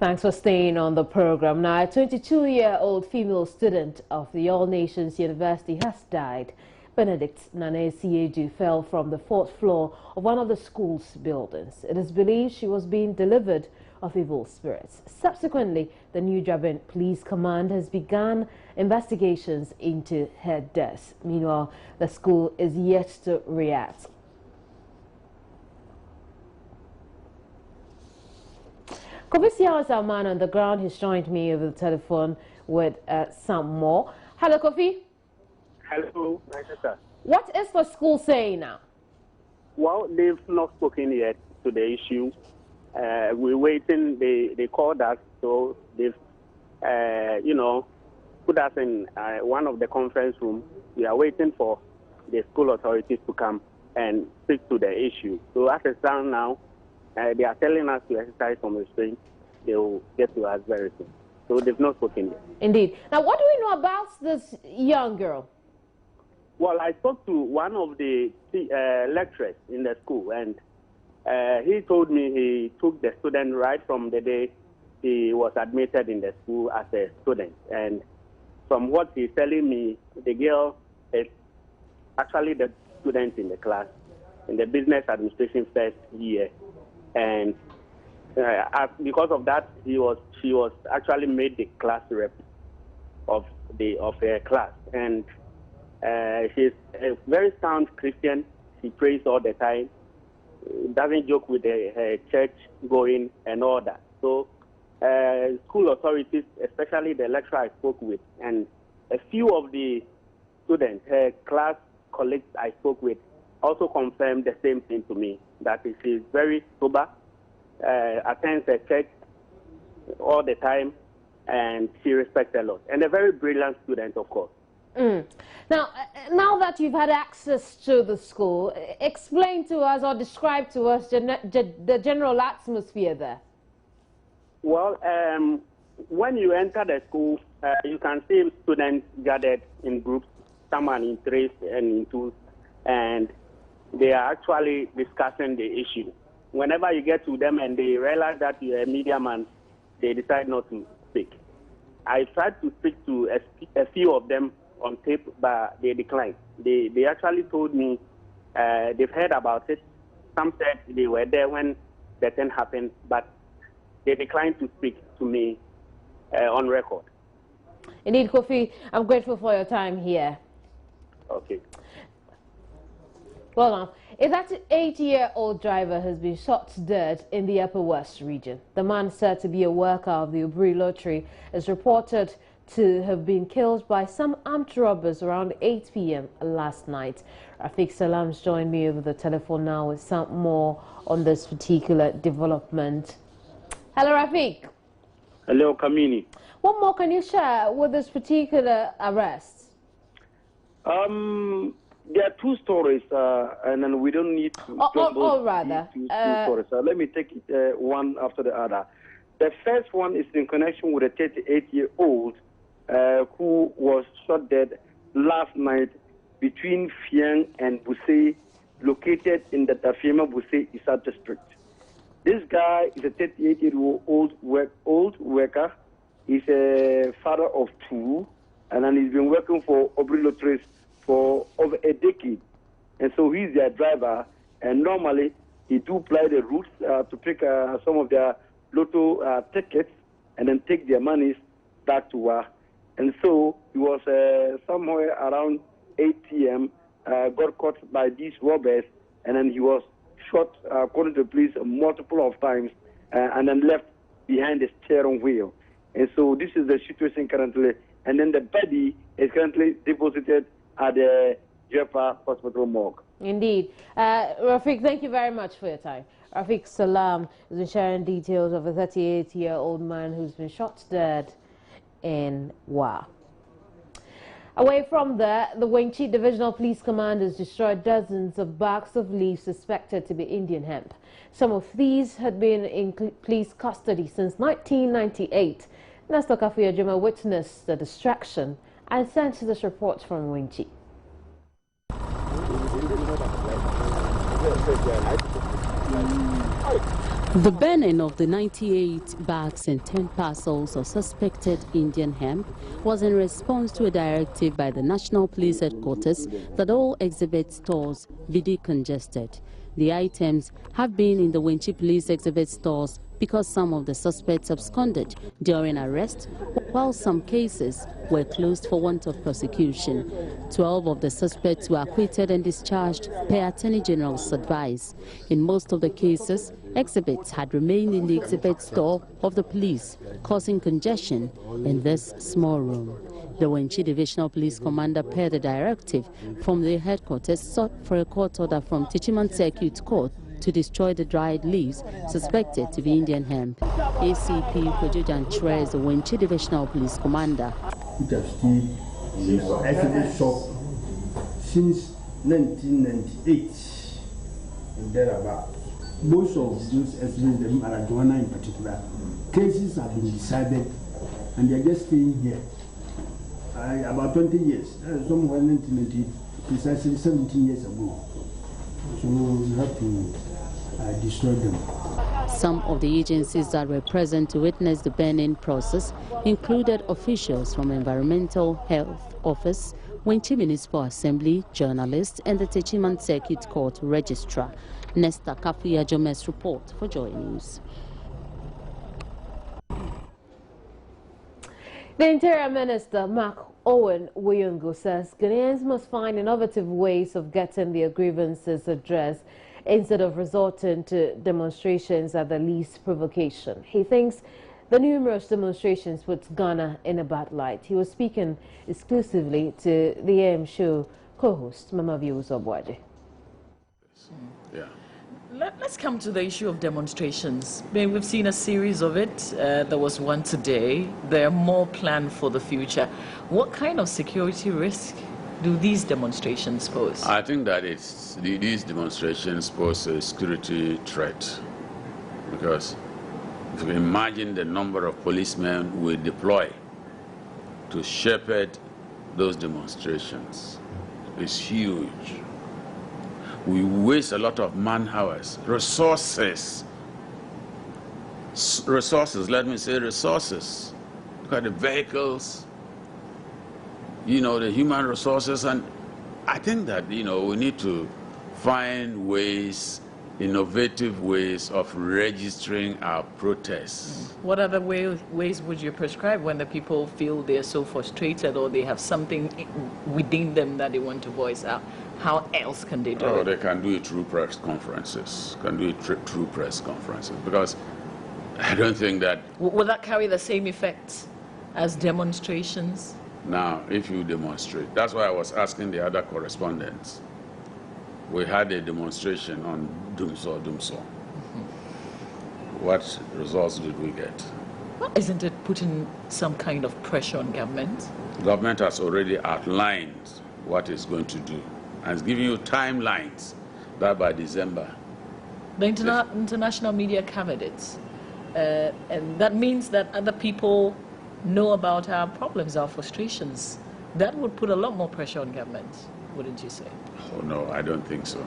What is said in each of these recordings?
Thanks for staying on the program. Now, a 22-year-old female student of the All Nations University has died. Benedict Nane Siedu fell from the 4th floor of one of the school's buildings. It is believed she was being delivered of evil spirits. Subsequently, the New Japan Police Command has begun investigations into her death. Meanwhile, the school is yet to react. Kofi Siao is our man on the ground. He's joined me over the telephone with some more. Hello, Kofi. Hello, sir. What is the school saying now? Well, they've not spoken yet to the issue. We're waiting. They called us, so they've, put us in one of the conference rooms. We are waiting for the school authorities to come and speak to the issue. So as it stands now, they are telling us to exercise some restraint. They will get to us very soon. So they've not spoken yet. Indeed. Now, what do we know about this young girl? Well, I spoke to one of the lecturers in the school, and he told me he took the student right from the day he was admitted in the school as a student. And from what he's telling me, the girl is actually the student in the class in the business administration first year. And because of that, she was actually made the class rep of her class. And she's a very sound Christian. She prays all the time. Doesn't joke with her church going and all that. So school authorities, especially the lecturer I spoke with, and a few of the students, her class colleagues I spoke with, also confirmed the same thing to me, that she's very sober, attends a church all the time, and she respects a lot. And a very brilliant student, of course. Now that you've had access to the school, explain to us or describe to us the general atmosphere there. Well, when you enter the school, you can see students gathered in groups, some are in threes and in twos, and they are actually discussing the issue. Whenever you get to them and they realize that you're a media man, they decide not to speak. I tried to speak to a few of them on tape, but they declined. They actually told me they've heard about it. Some said they were there when the thing happened, but they declined to speak to me on record. Indeed, Kofi, I'm grateful for your time here. Okay. Well, now, a 38-year-old driver has been shot dead in the Upper West region. The man, said to be a worker of the Obri Lottery, is reported to have been killed by some armed robbers around 8 p.m. last night. Rafiq Salam's joined me over the telephone now with some more on this particular development. Hello, Rafiq. Hello, Kamini. What more can you share with this particular arrest? There are two stories, and then we don't need to rather. Two stories. Let me take it one after the other. The first one is in connection with a 38-year-old who was shot dead last night between Fiang and Buse, located in the Tafiema Buse Isa district. This guy is a 38-year-old worker. He's a father of two, and then he's been working for Obri Lotteries for over a decade. And so he's their driver, and normally he do ply the routes to pick some of their lotto tickets and then take their monies back to work. And so he was somewhere around 8 p.m., got caught by these robbers, and then he was shot, according to the police, multiple of times, and then left behind the steering wheel. And so this is the situation currently. And then the body is currently deposited at the Jepa Hospital morgue. Indeed. Rafiq, thank you very much for your time. Rafiq Salam has been sharing details of a 38-year-old man who's been shot dead in Wa. Away from there, the Wenchi Divisional Police Command has destroyed dozens of bags of leaves suspected to be Indian hemp. Some of these had been in police custody since 1998. Nestor Kafuya Juma witnessed the distraction and sent this report from Wenchi. The burning of the 98 bags and 10 parcels of suspected Indian hemp was in response to a directive by the National Police Headquarters that all exhibit stores be decongested. The items have been in the Wenchi Police exhibit stores because some of the suspects absconded during arrest, while some cases were closed for want of prosecution. 12 of the suspects were acquitted and discharged per Attorney General's advice. In most of the cases, exhibits had remained in the exhibit store of the police, causing congestion in this small room. The Wenchi Divisional Police Commander, per the directive from the headquarters, sought for a court order from Techiman Circuit Court to destroy the dried leaves suspected to be Indian hemp. ACP Kojojan Tre is the Wenchi Divisional Police Commander. It has been in exhibit shop since 1998 and thereabout. Most of those exhibits, the marijuana in particular, cases have been decided and they are just staying here. About 20 years, somewhere in 1990, precisely 17 years ago. So we have to destroy them. Some of the agencies that were present to witness the burning process included officials from Environmental Health Office, Wenchi Municipal Assembly, journalists, and the Techiman Circuit Court Registrar. Nesta Kafuya Jomes report for Joy News. The Interior Minister, Mark Owen Wuyungu, says Ghanaians must find innovative ways of getting their grievances addressed instead of resorting to demonstrations at the least provocation. He thinks the numerous demonstrations puts Ghana in a bad light. He was speaking exclusively to the AM show co-host Mama Views Obwaje. Yeah. Let's come to the issue of demonstrations. I mean, we've seen a series of it. There was one today. There are more planned for the future. What kind of security risk do these demonstrations pose? I think that these demonstrations pose a security threat, because if you imagine the number of policemen we deploy to shepherd those demonstrations, it's huge. We waste a lot of man hours, resources. Let me say resources. Look at the vehicles, the human resources. And I think that, we need to find ways, innovative ways of registering our protests. What other ways would you prescribe when the people feel they're so frustrated or they have something within them that they want to voice out? How else can they do it? They can do it through press conferences. Because I don't think that... Will that carry the same effects as demonstrations? Now, if you demonstrate, that's why I was asking the other correspondents. We had a demonstration on Dumso. What results did we get? Well, isn't it putting some kind of pressure on government? Government has already outlined what it's going to do and it's giving you timelines that by December. The international media covered it. And that means that other people know about our problems, our frustrations. That would put a lot more pressure on government, wouldn't you say? Oh, no, I don't think so.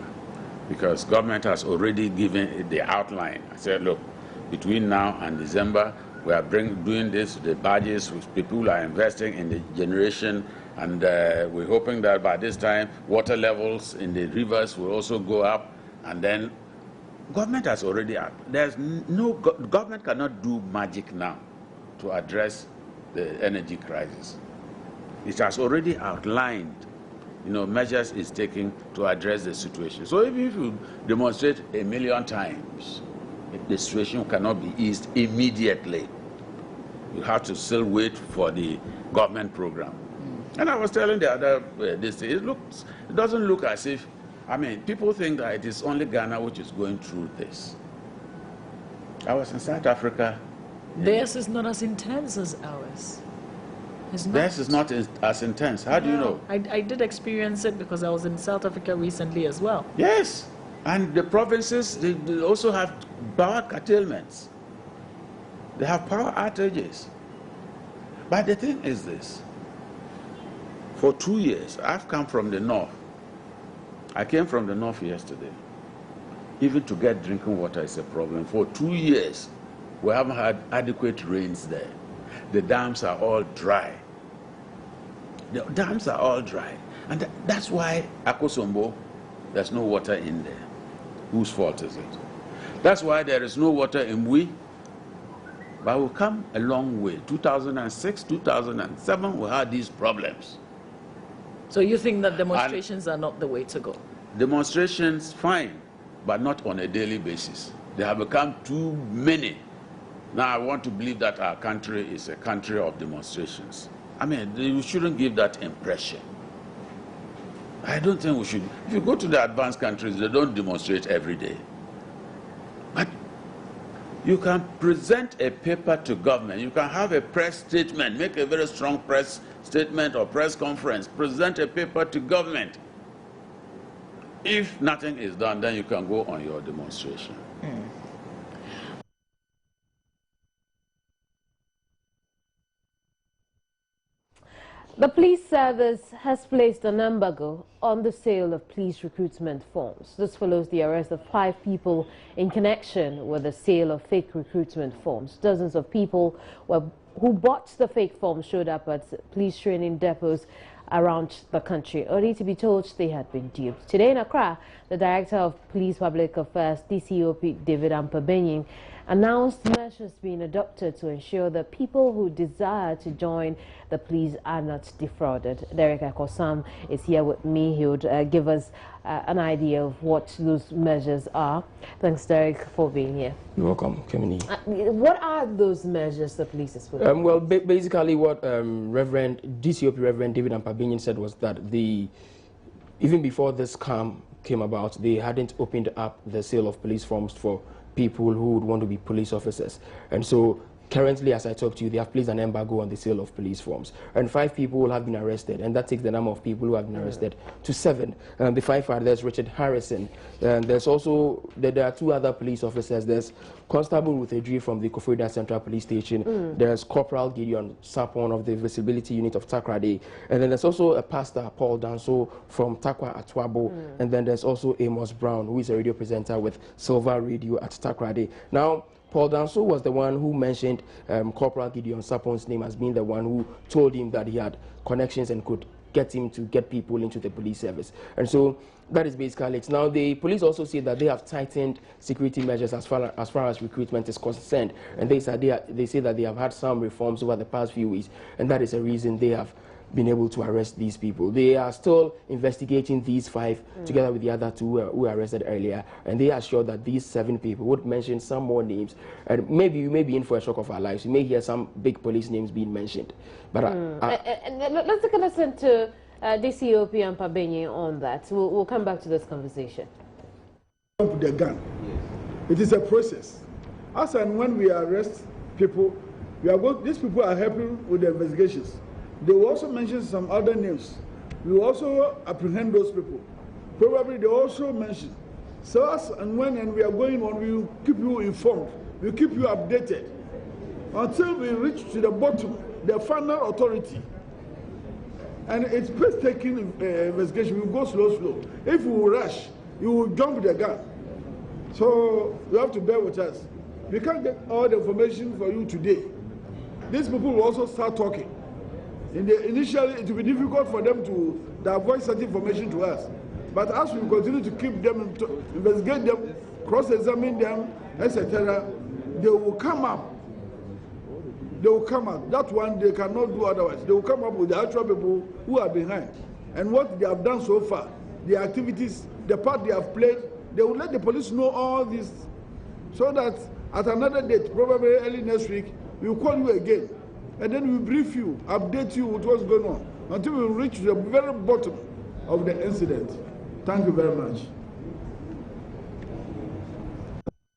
Because government has already given the outline. I said, look, between now and December, we are doing this, the badges, which people are investing in the generation, and we're hoping that by this time, water levels in the rivers will also go up, and then government has already, government cannot do magic now to address the energy crisis. It has already outlined, measures it's taking to address the situation. So even if you demonstrate 1 million times, the situation cannot be eased immediately. You have to still wait for the government program. And I was telling the other, it doesn't look as if, people think that it is only Ghana which is going through this. I was in South Africa. Theirs is not as intense as ours. Theirs is not as intense. How do you know? I did experience it because I was in South Africa recently as well. Yes. And the provinces, they also have power curtailments. They have power outages. But the thing is this. For 2 years, I've come from the north. I came from the north yesterday. even to get drinking water is a problem. For 2 years, we haven't had adequate rains there. The dams are all dry. The dams are all dry. And that's why Akosombo, there's no water in there. Whose fault is it? That's why there is no water in Mui. But we've come a long way. 2006, 2007, we had these problems. So you think that demonstrations are not the way to go? Demonstrations, fine, but not on a daily basis. They have become too many. Now I want to believe that our country is a country of demonstrations. I mean, you shouldn't give that impression. I don't think we should. If you go to the advanced countries, they don't demonstrate every day. But you can present a paper to government. You can have a press statement, make a very strong press statement or press conference, present a paper to government. If nothing is done, then you can go on your demonstration. The police service has placed an embargo on the sale of police recruitment forms. This follows the arrest of 5 people in connection with the sale of fake recruitment forms. Dozens of people who bought the fake forms showed up at police training depots around the country, only to be told they had been duped. Today in Accra, the Director of Police Public Affairs, DCOP David Ampabenyin, announced measures being adopted to ensure that people who desire to join the police are not defrauded. Derek Akosam is here with me. He would give us an idea of what those measures are. Thanks, Derek, for being here. You're welcome, Kemini. What are those measures the police is putting? Well, basically what DCOP Reverend David Ampabenyin said was that even before this scam came about, they hadn't opened up the sale of police forms for people who would want to be police officers. And so currently, as I talk to you, they have placed an embargo on the sale of police forms. And 5 people have been arrested, and that takes the number of people who have been arrested to 7. The 5 are, there's Richard Harrison, and there's also, there are 2 other police officers. There's Constable Ruthedri from the Koforidua Central Police Station. There's Corporal Gideon Sapon of the Visibility Unit of Takrade. And then there's also a pastor, Paul Danso, from Takwa Atwabo. And then there's also Amos Brown, who is a radio presenter with Silver Radio at Takrade. Now, Paul Danso was the one who mentioned Corporal Gideon Sapon's name as being the one who told him that he had connections and could get him to get people into the police service. And so that is basically it. Now, the police also say that they have tightened security measures as far as recruitment is concerned. And they say that they have had some reforms over the past few weeks, and that is a reason they have been able to arrest these people. They are still investigating these 5 together with the other 2 who were arrested earlier, and they are sure that these 7 people would mention some more names, and maybe you may be in for a shock of our lives. You may hear some big police names being mentioned. But let's take a listen to DCOP Ampabenyin on that. We'll come back to this conversation. With the gun, it is a process. As and when we arrest people, these people are helping with the investigations. They will also mention some other names. We will also apprehend those people. Probably they also mention. So as and when we are going on, we will keep you informed. We will keep you updated until we reach to the bottom, the final authority. And it's painstaking investigation. We will go slow. If we rush, you will jump the gun. So you have to bear with us. We can't get all the information for you today. These people will also start talking. Initially, it will be difficult for them to avoid such information to us. But as we continue to keep them, to investigate them, cross-examine them, etc., they will come up. They will come up. That one they cannot do otherwise. They will come up with the actual people who are behind. And what they have done so far, the activities, the part they have played, they will let the police know all this. So that at another date, probably early next week, we will call you again. And then we brief you, update you with what's going on, until we reach the very bottom of the incident. Thank you very much.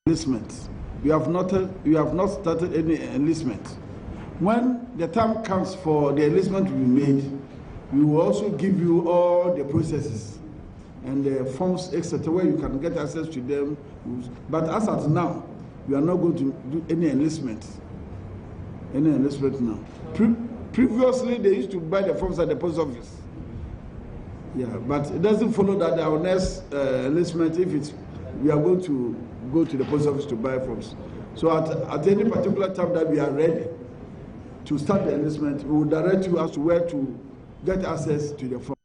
Enlistment. You have not started any enlistment. When the time comes for the enlistment to be made, we will also give you all the processes and the forms, etc., where you can get access to them. But as at now, we are not going to do any enlistment. Any enlistment now. Previously, they used to buy the forms at the post office. Yeah, but it doesn't follow that our next enlistment, if it's we are going to go to the post office to buy from. So at any particular time that we are ready to start the enlistment, we will direct you as to where to get access to the form.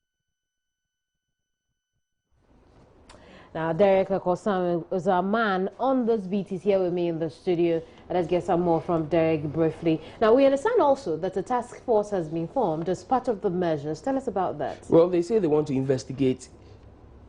Now, Derek Akosam is a man on this beat. He's here with me in the studio. Let's get some more from Derek briefly. Now, we understand also that a task force has been formed as part of the measures. Tell us about that. Well, they say they want to investigate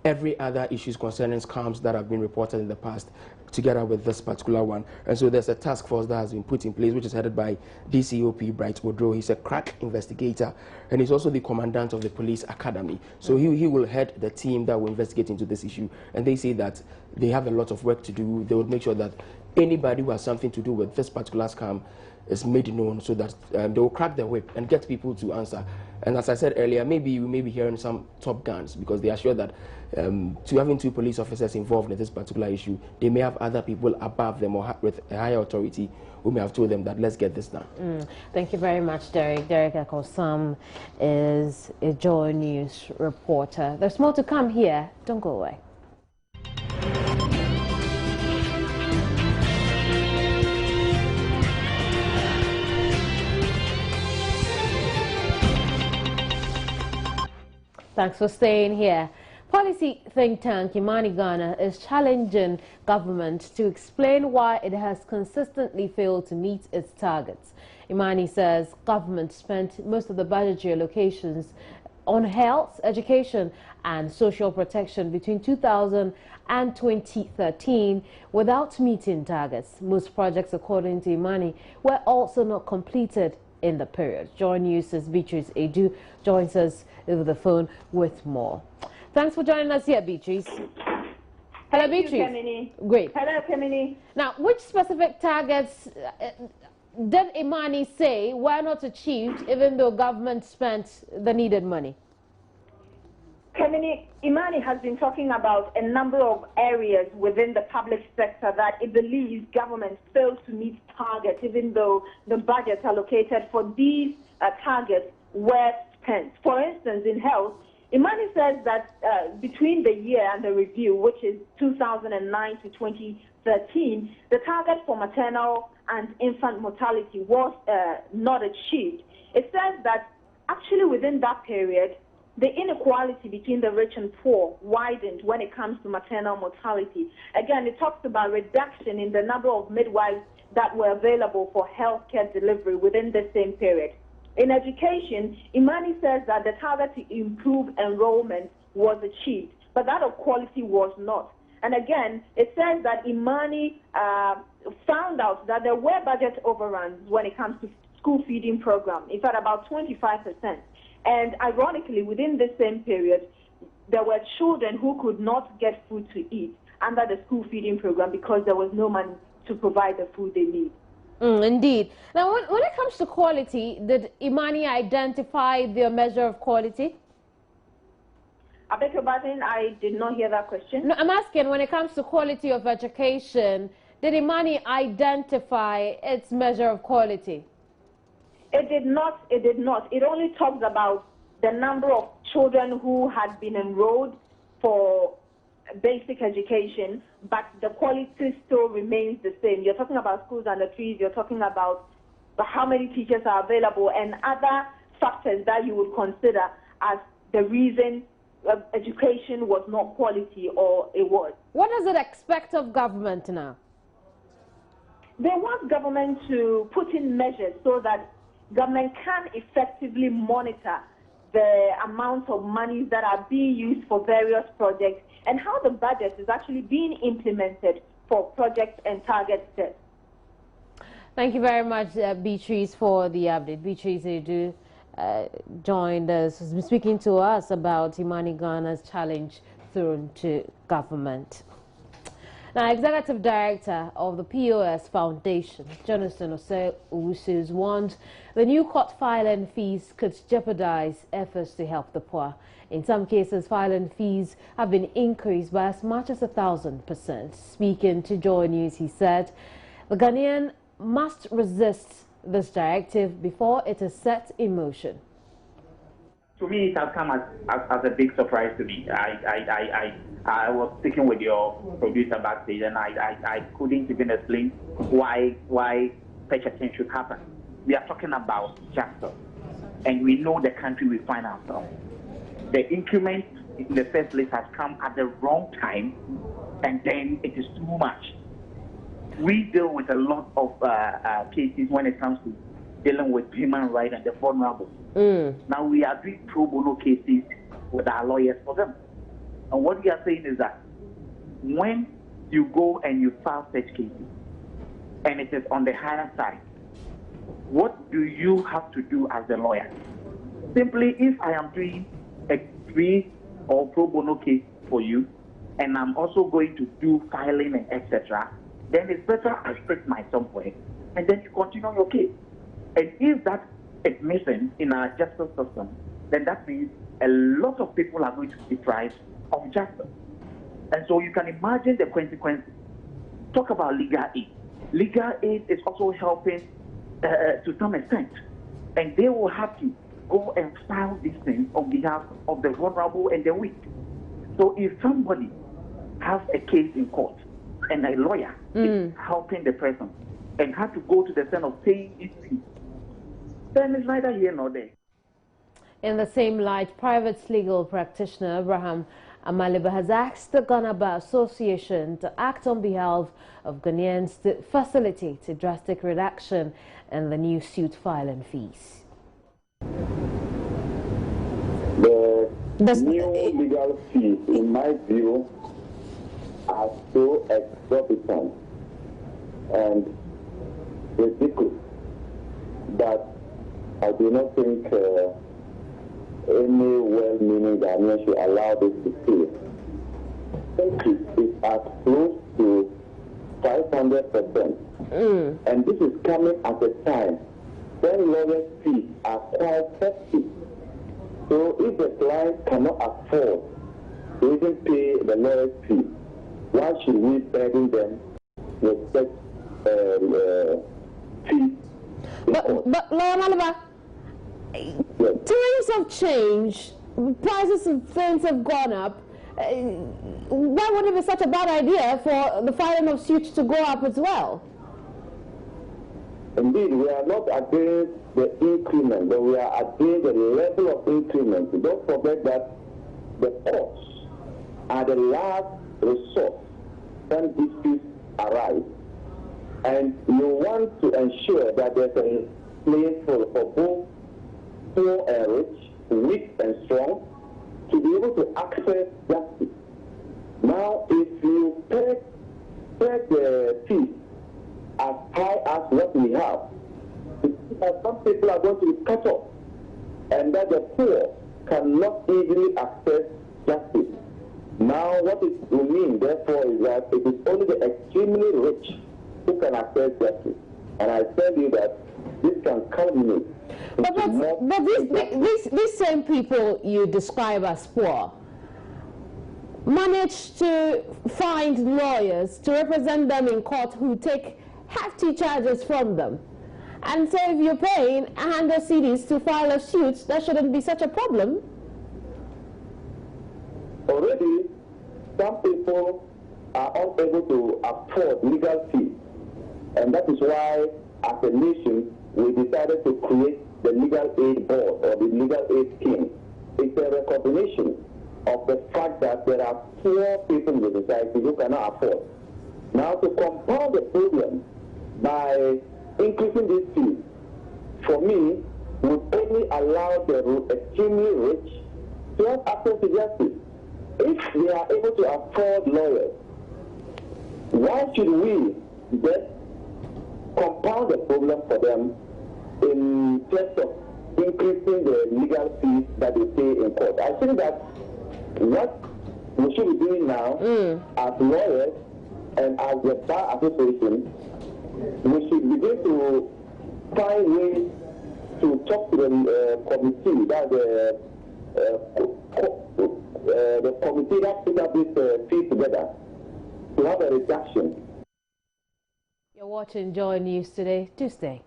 every other issues concerning scams that have been reported in the past, together with this particular one. And so there's a task force that has been put in place, which is headed by DCOP Bright Odro. He's a crack investigator, and he's also the commandant of the police academy. So he will head the team that will investigate into this issue. And they say that they have a lot of work to do. They will make sure that anybody who has something to do with this particular scam is made known, so that they will crack the whip and get people to answer. And as I said earlier, maybe we may be hearing some top guns, because they are sure that having 2 police officers involved in this particular issue, they may have other people above them or with a higher authority who may have told them that let's get this done. Thank you very much, Derek. Derek Akosam is a Joy News reporter. There's more to come here. Don't go away. Thanks for staying here. Policy think tank Imani Ghana is challenging government to explain why it has consistently failed to meet its targets. Imani says government spent most of the budgetary allocations on health, education and social protection between 2000 and 2013 without meeting targets. Most projects, according to Imani, were also not completed in the period. Joy News' Beatrice Edu joins us over the phone with more. Thanks for joining us here, Beatrice. Hello, Beatrice. You, Kemini. Great. Hello, Kemini. Now, which specific targets did Imani say were not achieved, even though government spent the needed money? Kemini, Imani has been talking about a number of areas within the public sector that it believes government failed to meet targets, even though the budgets allocated for these targets were spent. For instance, in health, Imani says that between the year and the review, which is 2009 to 2013, the target for maternal and infant mortality was not achieved. It says that actually within that period, the inequality between the rich and poor widened when it comes to maternal mortality. Again, it talks about reduction in the number of midwives that were available for healthcare delivery within the same period. In education, Imani says that the target to improve enrollment was achieved, but that of quality was not. And again, it says that Imani found out that there were budget overruns when it comes to school feeding program. In fact, about 25%. And ironically, within the same period, there were children who could not get food to eat under the school feeding program because there was no money to provide the food they need. Indeed. Now, when it comes to quality, did Imani identify their measure of quality? I beg your pardon, I did not hear that question. No, I'm asking, when it comes to quality of education, did Imani identify its measure of quality? It did not. It did not. It only talks about the number of children who had been enrolled for basic education, but the quality still remains the same. You're talking about schools under trees, you're talking about how many teachers are available and other factors that you would consider as the reason education was not quality or it was. What does it expect of government now? They want government to put in measures so that government can effectively monitor the amount of money that are being used for various projects and how the budget is actually being implemented for projects and target set. Thank you very much, Beatrice, for the update. Beatrice Edu joined us, has been speaking to us about Imani Ghana's challenge thrown to government. Now, Executive Director of the POS Foundation, Jonathan Owusu, warned the new court filing fees could jeopardize efforts to help the poor. In some cases, filing fees have been increased by as much as 1,000%. Speaking to Joy News, he said, the Ghanaian must resist this directive before it is set in motion. To me, it has come as a big surprise to me. I was speaking with your producer backstage, and I couldn't even explain why such a thing should happen. We are talking about justice, and we know the country we find ourselves. The increment in the first place has come at the wrong time, and then it is too much. We deal with a lot of cases when it comes to dealing with human rights and the vulnerable. Now we are doing pro bono cases with our lawyers for them. And what we are saying is that when you go and you file such cases, and it is on the higher side, what do you have to do as a lawyer? Simply, if I am doing a free or pro bono case for you, and I'm also going to do filing and etc., then it's better I sit my somewhere, and then you continue your case. And if that is missing in our justice system, then that means a lot of people are going to be deprived of justice. And so you can imagine the consequences. Talk about legal aid. Legal aid is also helping to some extent. And they will have to go and file these things on behalf of the vulnerable and the weak. So if somebody has a case in court and a lawyer is helping the person and have to go to the extent of paying these fees, then it's neither here nor there. In the same light, private legal practitioner Abraham Amaliba has asked the Ghana Bar Association to act on behalf of Ghanaians to facilitate a drastic reduction in the new suit filing fees. The new legal fees, in my view, are so exorbitant and ridiculous that I do not think any well-meaning Ghanaian should allow this to stay. Increase is as close to 500%. And this is coming at a time when lawyers' fees are quite hefty. So if the client cannot afford to even pay the lawyer's fee, why should we burden them with such fees? But Lawyer Maliba, times have changed, prices of things have gone up. Why would it be such a bad idea for the filing of suits to go up as well? Indeed, we are not against the increment, but we are against the level of increment. Don't forget that the courts are the last resort when disputes arise. And you want to ensure that there's a place for both poor and rich, weak and strong, to be able to access justice. Now, if you pay the fee as high as what we have, some people are going to be cut off, and that the poor cannot easily access justice. Now, what it will mean, therefore, is that it is only the extremely rich who can access justice. And I tell you that this can culminate. But these same people you describe as poor manage to find lawyers to represent them in court who take hefty charges from them. And so if you're paying 100 cedis to file a suit, that shouldn't be such a problem. Already, some people are unable to afford legal fees. And that is why, as a nation, we decided to create the Legal Aid Board or the Legal Aid Scheme. It's a recognition of the fact that there are poor people in the society who cannot afford. Now, to compound the problem by increasing these fees, for me, would only allow the extremely rich to have access to justice. If they are able to afford lawyers, why should we just compound the problem for them in terms of increasing the legal fees that they pay in court? I think that what we should be doing now as lawyers and as the Bar Association, we should begin to find ways to talk to the committee, that the committee that put up this fee together, to have a reduction. You're watching Joy News today. Do stay.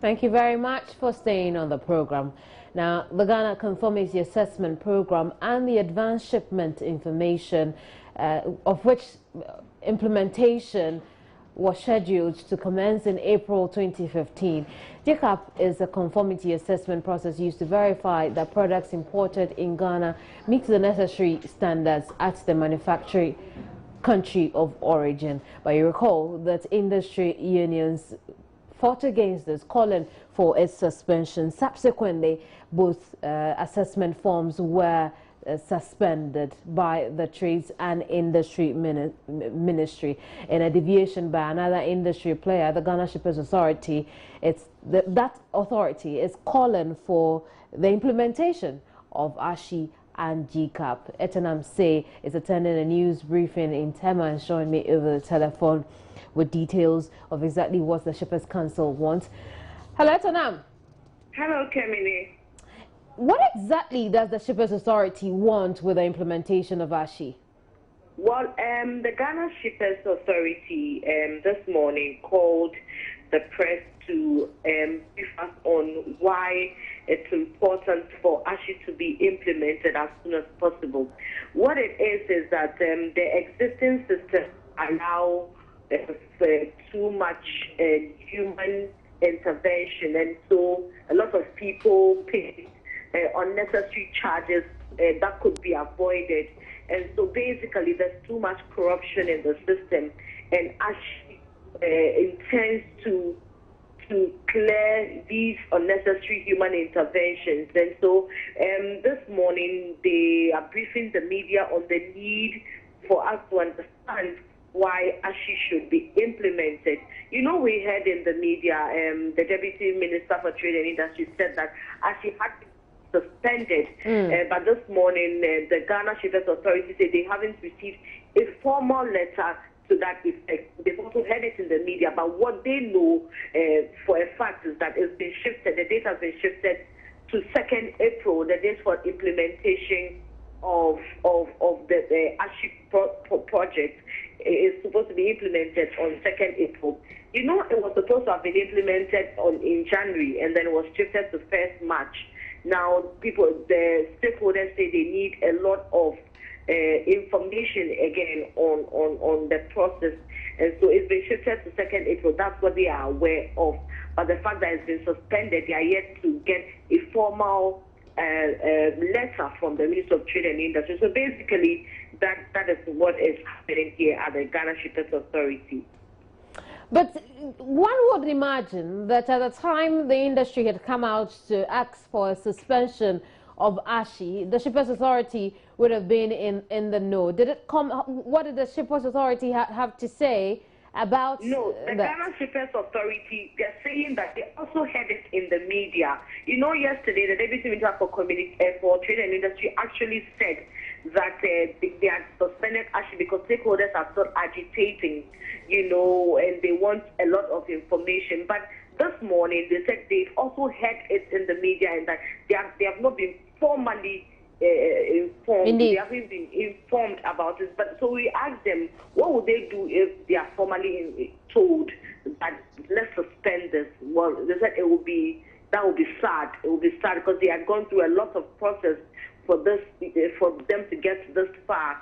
Thank you very much for staying on the program. Now, the Ghana Conformity Assessment Program and the Advanced Shipment Information, of which implementation was scheduled to commence in April 2015. GCAP is a conformity assessment process used to verify that products imported in Ghana meet the necessary standards at the manufacturing country of origin. But you recall that industry unions fought against this, calling for its suspension. Subsequently, both assessment forms were suspended by the Trades and Industry Ministry in a deviation by another industry player, the Ghana Shippers Authority. That authority is calling for the implementation of ASHI and GCAP. Etanam Say is attending a news briefing in Tema and showing me over the telephone with details of exactly what the Shippers Council wants. Hello, Etanam. Hello, Kemini. What exactly does the Shippers Authority want with the implementation of ASHI? Well, the Ghana Shippers Authority this morning called the press to brief us on why it's important for ASHI to be implemented as soon as possible. What it is that the existing system allow too much human intervention, and so a lot of people pay unnecessary charges that could be avoided. And so basically there's too much corruption in the system, and ASHI intends to clear these unnecessary human interventions. And so this morning they are briefing the media on the need for us to understand why ASHI should be implemented. You know, we heard in the media, the Deputy Minister for Trade and Industry said that ASHI had been suspended, but this morning the Ghana Shippers Authority said they haven't received a formal letter to that effect. They've also heard it in the media, but what they know for a fact is that it's been shifted. The date has been shifted to 2nd April, the date for implementation of the ASHI project is supposed to be implemented on 2nd April. You know, it was supposed to have been implemented in January, and then it was shifted to 1st March. Now, the stakeholders say they need a lot of information again on the process, and so it's been shifted to 2nd April. That's what they are aware of. But the fact that it's been suspended, they are yet to get a formal letter from the Minister of Trade and Industry. So basically, that is what is happening here at the Ghana Shippers Authority. But one would imagine that at the time the industry had come out to ask for a suspension of ASHI, the Shippers Authority would have been in the know. Did it come? What did the Shippers Authority have to say about the Ghana Shippers Authority? They're saying that they also heard it in the media. You know, yesterday the Deputy Minister for Trade and Industry actually said that they had suspended ASHI because stakeholders are still agitating, you know, and they want a lot of information. But this morning they said they've also heard it in the media, and that they have not been formally informed. Indeed. They haven't been informed about it. But so we asked them, what would they do if they are formally told that let's suspend this? Well, they said that would be sad. It would be sad because they had gone through a lot of process for them to get this far.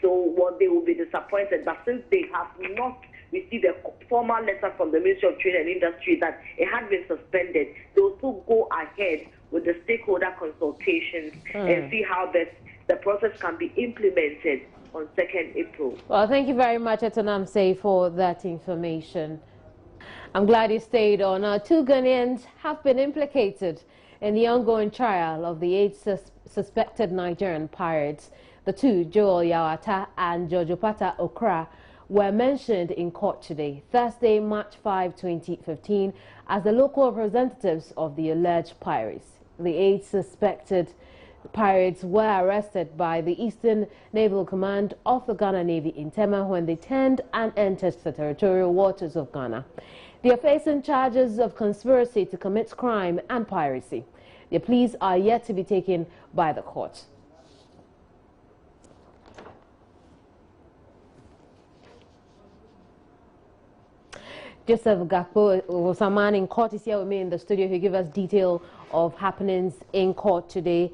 So they will be disappointed. But since they have not received a formal letter from the Ministry of Trade and Industry that it had been suspended, they will still go ahead with the stakeholder consultations and see how the process can be implemented on 2nd April. Well, thank you very much, Etanam Say, for that information. I'm glad you stayed on. 2 Ghanaians have been implicated in the ongoing trial of the 8 suspected Nigerian pirates. The 2, Joel Yawata and Jojo Pata Okra, were mentioned in court today, Thursday, March 5, 2015, as the local representatives of the alleged pirates. The 8 suspected pirates were arrested by the Eastern Naval Command of the Ghana Navy in Tema when they turned and entered the territorial waters of Ghana. They are facing charges of conspiracy to commit crime and piracy. Their pleas are yet to be taken by the court. Joseph Gakpo was a man in court. Is here with me in the studio. He'll give us detail of happenings in court today.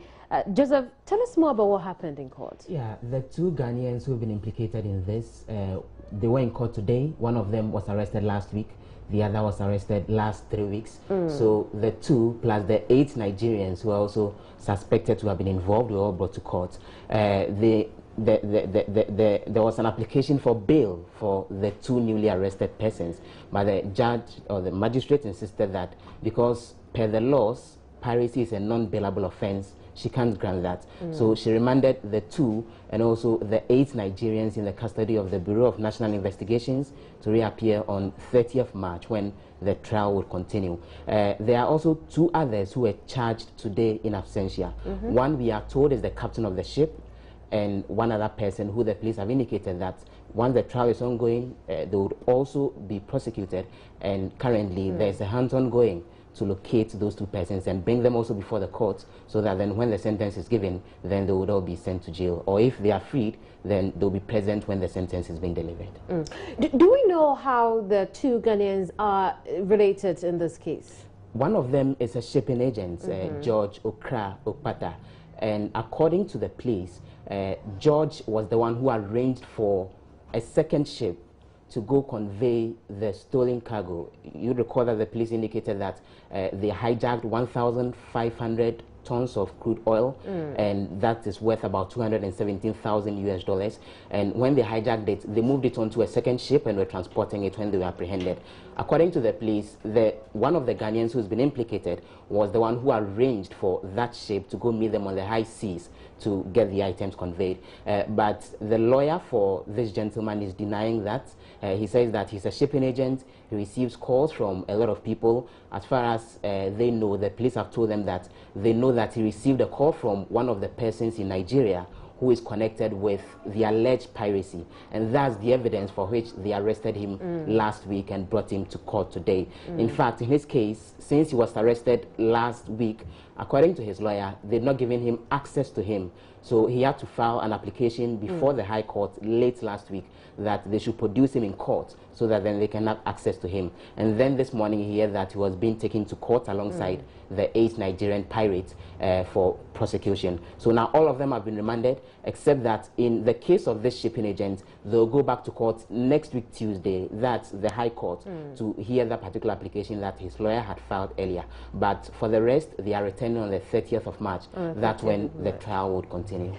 Joseph, tell us more about what happened in court. Yeah, the two Ghanaians who have been implicated in this, they were in court today. One of them was arrested last week. The other was arrested last 3 weeks. So the two plus the 8 Nigerians who are also suspected to have been involved were all brought to court. There was an application for bail for the two newly arrested persons, but the judge or the magistrate insisted that because per the laws, piracy is a non-bailable offense, she can't grant that. So she remanded the two and also the 8 Nigerians in the custody of the Bureau of National Investigations to reappear on 30th March when the trial would continue. There are also 2 others who were charged today in absentia. One, we are told, is the captain of the ship, and one other person who the police have indicated that once the trial is ongoing, they would also be prosecuted, and currently there's a hunt ongoing to locate those 2 persons and bring them also before the court, so that then when the sentence is given, then they would all be sent to jail. Or if they are freed, then they'll be present when the sentence is being delivered. Do we know how the 2 Ghanaians are related in this case? One of them is a shipping agent, George Okpata, and according to the police, George was the one who arranged for a second ship to go convey the stolen cargo. You recall that the police indicated that they hijacked 1,500 tons of crude oil, and that is worth about $217,000 US. And when they hijacked it, they moved it onto a second ship and were transporting it when they were apprehended. According to the police, one of the Ghanaians who's been implicated was the one who arranged for that ship to go meet them on the high seas to get the items conveyed. But the lawyer for this gentleman is denying that. He says that he's a shipping agent. He receives calls from a lot of people. As far as they know, the police have told them that they know that he received a call from one of the persons in Nigeria who is connected with the alleged piracy. And that's the evidence for which they arrested him last week and brought him to court today. In fact, in his case, since he was arrested last week, according to his lawyer, they've not given him access to him. So he had to file an application before the High Court late last week that they should produce him in court so that then they can have access to him. And then this morning he heard that he was being taken to court alongside the 8 Nigerian pirates for prosecution. So now all of them have been remanded, except that in the case of this shipping agent, they'll go back to court next week Tuesday, that's the High Court, to hear that particular application that his lawyer had filed earlier. But for the rest, they are returning on the 30th of March. That's when the trial would continue.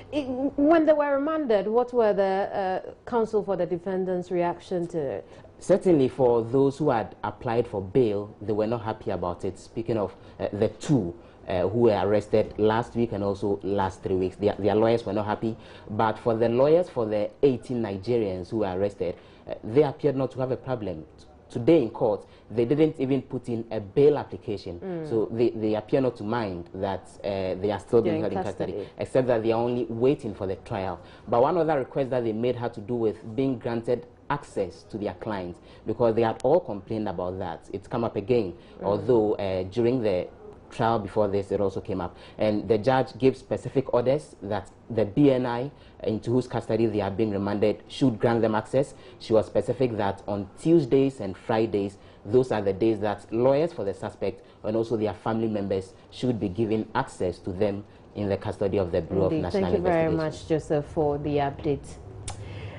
When they were remanded, what were the counsel for the defendant's reaction to it? Certainly for those who had applied for bail, they were not happy about it. Speaking of the 2 who were arrested last week and also last 3 weeks, their lawyers were not happy. But for the lawyers for the 18 Nigerians who were arrested, they appeared not to have a problem. Today in court, they didn't even put in a bail application. So they appear not to mind that they are still being held in custody, except that they are only waiting for the trial. But one other request that they made had to do with being granted access to their clients, because they had all complained about that. It's come up again, although during the trial before this it also came up, and the judge gave specific orders that the BNI into whose custody they are being remanded should grant them access. She was specific that on Tuesdays and Fridays, those are the days that lawyers for the suspect and also their family members should be given access to them in the custody of the Bureau of National Investigations. Thank you very much, Joseph, for the update.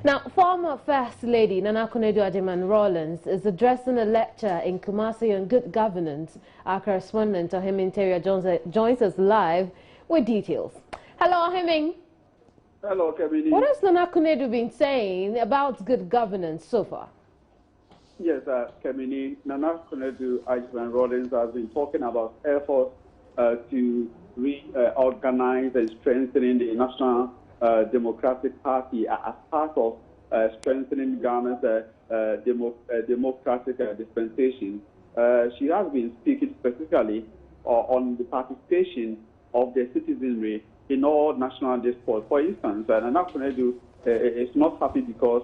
Now, former First Lady Nana Akufo-Addo Rawlings is addressing a lecture in Kumasi on good governance. Our correspondent, Ohim Interior, joins us live with details. Hello, Ohim. Hello, Kevin. What has Nana Akufo-Addo been saying about good governance so far? Yes, Kevin, Nana Akufo-Addo Rawlings has been talking about efforts to reorganize and strengthening the National Democratic Party as part of strengthening Ghana's democratic dispensation. She has been speaking specifically on the participation of the citizenry in all national discourse. For instance, Nana Akufo-Addo is not happy because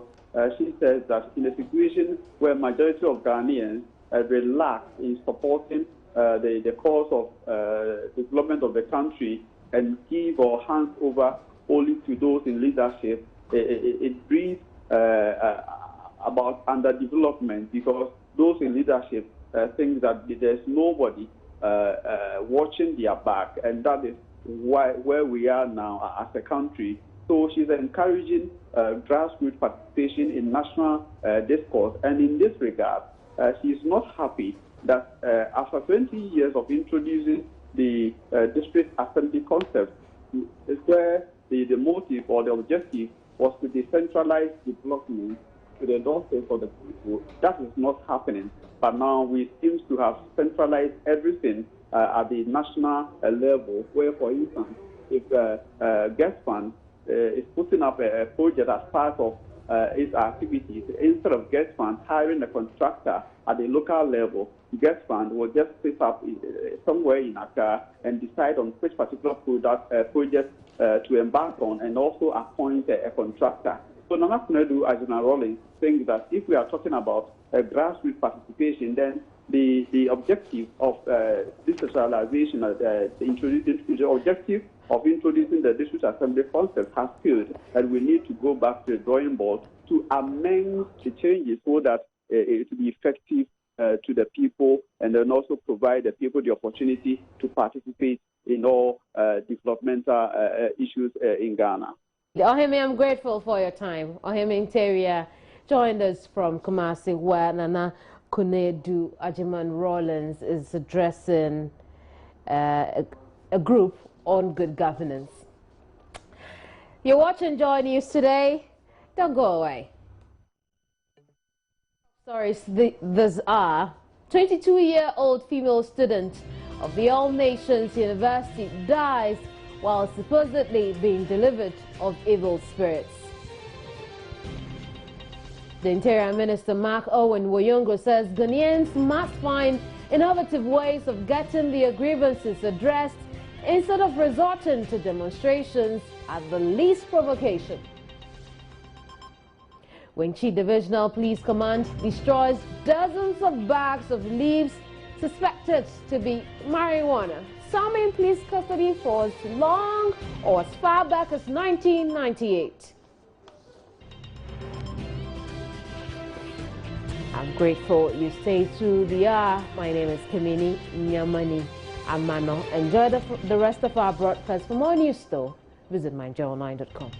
she says that in a situation where majority of Ghanaians relax in supporting the cause of development of the country and give or hand over only to those in leadership, it brings about underdevelopment, because those in leadership think that there's nobody watching their back, and that is where we are now as a country. So she's encouraging grassroots participation in national discourse, and in this regard, she's not happy that after 20 years of introducing the district assembly concept, is where the motive or the objective was to decentralize development to the doorstep of the people. That is not happening. But now we seem to have centralized everything at the national level, where, for instance, if Guest Fund is putting up a project as part of its activities, instead of Guest Fund hiring a contractor at the local level, Guest Fund will just sit up somewhere in Accra and decide on which particular project to embark on, and also appoint a contractor. So Nana Kunedu, as General Rawlings, thinks that if we are talking about grassroots participation, then the objective of decentralization, the objective of introducing the district assembly concept has failed, and we need to go back to the drawing board to amend the changes so that it will be effective to the people, and then also provide the people the opportunity to participate in all developmental issues in Ghana. Ohemi, I'm grateful for your time. Ohemi Nteria joined us from Kumasi, where Nana Kunedu Rawlings is addressing a group on good governance. You're watching Joy News today. Don't go away. Stories these are: 22-year-old female student of the All Nations University dies while supposedly being delivered of evil spirits. The Interior Minister Mark Owen Woyongo says Ghanaians must find innovative ways of getting their grievances addressed instead of resorting to demonstrations at the least provocation. Wenchi Divisional Police Command destroys dozens of bags of leaves suspected to be marijuana. Some in police custody for as long or as far back as 1998. I'm grateful you stayed through the hour. My name is Kamini Nyamani Amano. Enjoy the rest of our broadcast. For more news though, visit myjournal9.com.